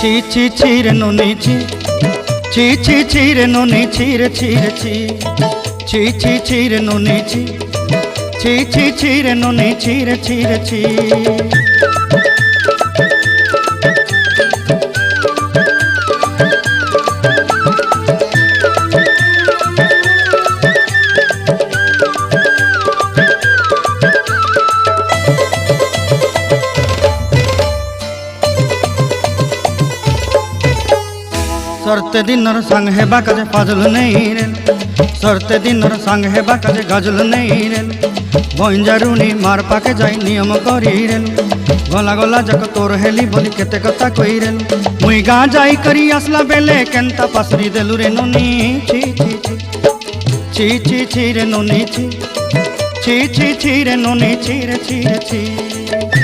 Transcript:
ছি ছি ছি রে নুনি ছি ছি ছি ছি রে নুনি ছি রে ছি রে ছি ছি ছি ছি রে নুনি ছি ছি ছি ছি রে নুনি ছি রে ছি রে ছি। सरते दिनर संग हेबा काजे फाजल नहीं रेल सरते दिनर संग हेबा काजे गजल नहीं रेल बंजारुनी मार पाके जाई नियम करी रेल गला गला जक तोर हेली बोली केते कथा कई रेल मुई गा जाई करी आसला बेले केंता पासरी देलु रे नुनी छी छी छी छी छी छी रे नुनी छी छी छी छी रे नुनी छी रे छी रे छी।